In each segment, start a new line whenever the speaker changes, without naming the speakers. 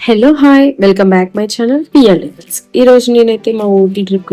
Hello hi welcome back my channel PL levels. ఈ రోజు నేనైతే మా ఊటీ ట్రిప్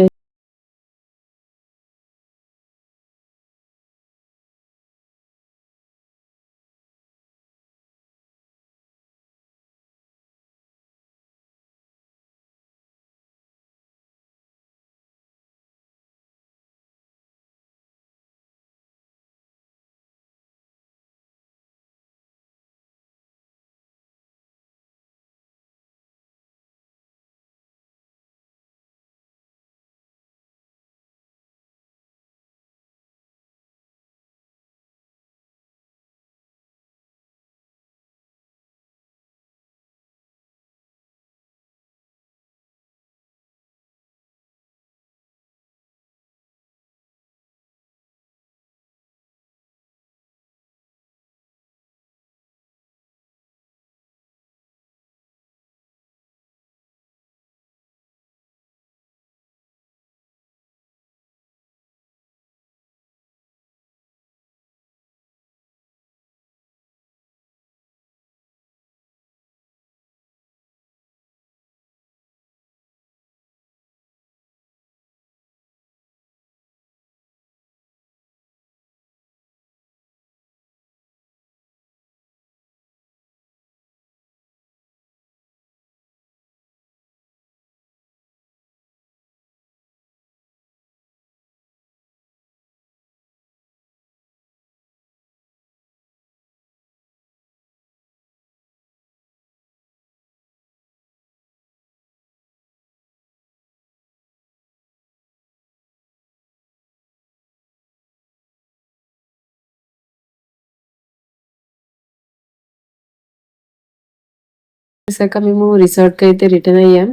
చేశాక మేము రిసార్ట్ కి అయితే రిటర్న్ అయ్యాం.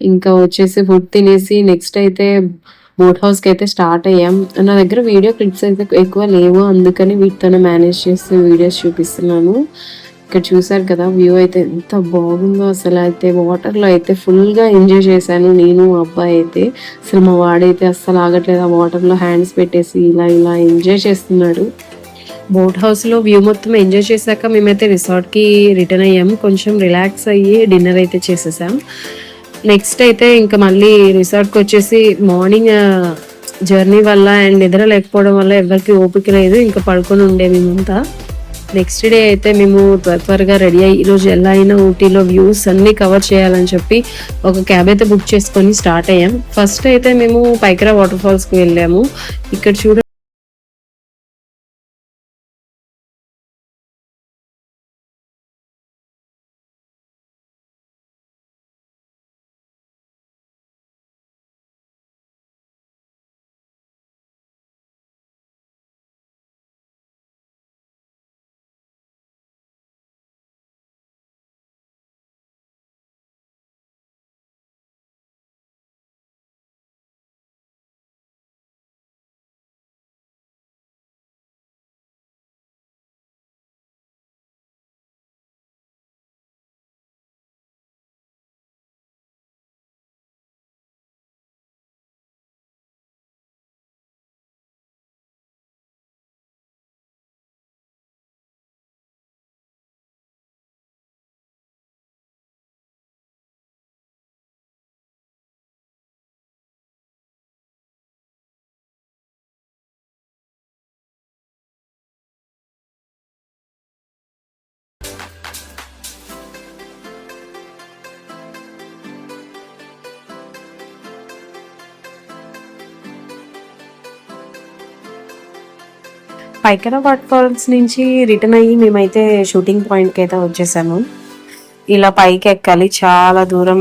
ఇంకా వచ్చేసి ఫుడ్ తినేసి నెక్స్ట్ అయితే బోట్ హౌస్ కి అయితే స్టార్ట్ అయ్యాం. నా దగ్గర వీడియో క్లిప్స్ అయితే ఎక్కువ లేవు, అందుకని వీటితోనే మేనేజ్ చేసి వీడియోస్ చూపిస్తున్నాను. ఇక్కడ చూసారు కదా వ్యూ అయితే ఎంత బాగుందో. అసలు అయితే వాటర్ లో అయితే ఫుల్ గా ఎంజాయ్ చేశాను నేను, మా అబ్బాయి అయితే. అసలు మా వాడైతే అస్సలు ఆగట్లేదు, ఆ వాటర్ లో హ్యాండ్స్ పెట్టేసి ఇలా ఇలా ఎంజాయ్ చేస్తున్నాడు. బోట్ హౌస్‌లో వ్యూ మొత్తం ఎంజాయ్ చేశాక మేమైతే రిసార్ట్‌కి రిటర్న్ అయ్యాము. కొంచెం రిలాక్స్ అయ్యి డిన్నర్ అయితే చేసేసాం. నెక్స్ట్ అయితే ఇంకా మళ్ళీ రిసార్ట్‌కొచ్చేసి మార్నింగ్ జర్నీ వల్ల అండ్ నిద్ర లేకపోవడం వల్ల ఎవరికీ ఓపిక లేదు. ఇంకా పడుకొని ఉండే మేమంతా. నెక్స్ట్ డే అయితే మేము త్వరగా రెడీ అయ్యి ఈరోజు ఎలా అయినా ఊటీలో వ్యూస్ అన్నీ కవర్ చేయాలని చెప్పి ఒక క్యాబ్ అయితే బుక్ చేసుకొని స్టార్ట్ అయ్యాం. ఫస్ట్ అయితే మేము పైకరా వాటర్ ఫాల్స్‌కి వెళ్ళాము. ఇక్కడ పైకరా వాటర్ ఫాల్స్ నుంచి రిటర్న్ అయ్యి మేమైతే షూటింగ్ పాయింట్కి అయితే వచ్చేసాము. ఇలా పైకి ఎక్కాలి, చాలా దూరం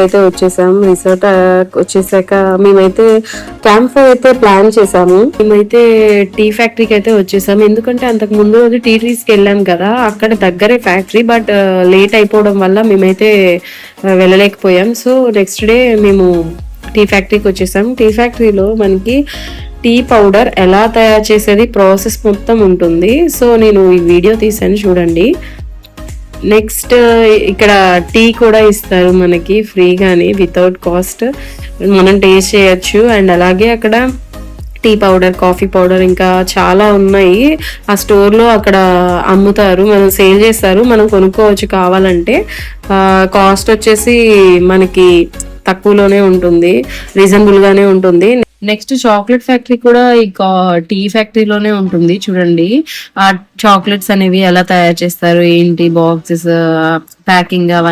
అయితే వచ్చేసాం. రిసార్ట్ వచ్చేసాక మేమైతే క్యాంప్ ఫైర్ అయితే ప్లాన్ చేసాము. మేమైతే టీ ఫ్యాక్టరీకి అయితే వచ్చేసాం. ఎందుకంటే అంతకు ముందు రోజు టీ ట్రీస్కి వెళ్ళాం కదా, అక్కడ దగ్గరే ఫ్యాక్టరీ. బట్ లేట్ అయిపోవడం వల్ల మేమైతే వెళ్ళలేకపోయాం. సో నెక్స్ట్ డే మేము టీ ఫ్యాక్టరీకి వచ్చేసాం. టీ ఫ్యాక్టరీలో మనకి టీ పౌడర్ ఎలా తయారు చేసేది ప్రాసెస్ మొత్తం ఉంటుంది. సో నేను ఈ వీడియో తీసాను, చూడండి. నెక్స్ట్ ఇక్కడ టీ కూడా ఇస్తారు మనకి ఫ్రీగాని, వితౌట్ కాస్ట్. మనం టేస్ట్ చేయొచ్చు. అండ్ అలాగే అక్కడ టీ పౌడర్, కాఫీ పౌడర్ ఇంకా చాలా ఉన్నాయి. ఆ స్టోర్లో అక్కడ అమ్ముతారు, మనం సేల్ చేస్తారు, మనం కొనుక్కోవచ్చు కావాలంటే. కాస్ట్ వచ్చేసి మనకి తక్కువలోనే ఉంటుంది, రీజనబుల్గానే ఉంటుంది. నెక్స్ట్ చాక్లెట్ ఫ్యాక్టరీ కూడా ఈ టీ ఫ్యాక్టరీలోనే ఉంటుంది. చూడండి ఆ చాక్లెట్స్ అనేవి ఎలా తయారు చేస్తారు, ఏంటి, బాక్సెస్, ప్యాకింగ్ అవన్నీ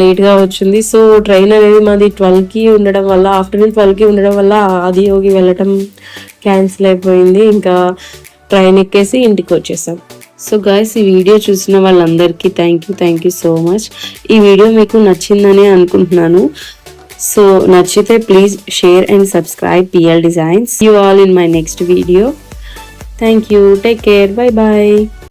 లేట్ గా వచ్చింది. సో ట్రైన్ అనేది మాది 12కి ఉండడం వల్ల, ఆఫ్టర్నూన్ 12కి ఉండడం వల్ల ఆదియోగి వెళ్ళటం క్యాన్సిల్ అయిపోయింది. ఇంకా ట్రైన్ ఎక్కేసి ఇంటికి వచ్చేసాం. సో గైస్, ఈ వీడియో చూసిన వాళ్ళందరికీ థ్యాంక్ యూ సో మచ్. ఈ వీడియో మీకు నచ్చిందని అనుకుంటున్నాను. సో నచ్చితే please share and subscribe PL Designs. See you all in my next video. Thank you. Take care. Bye bye.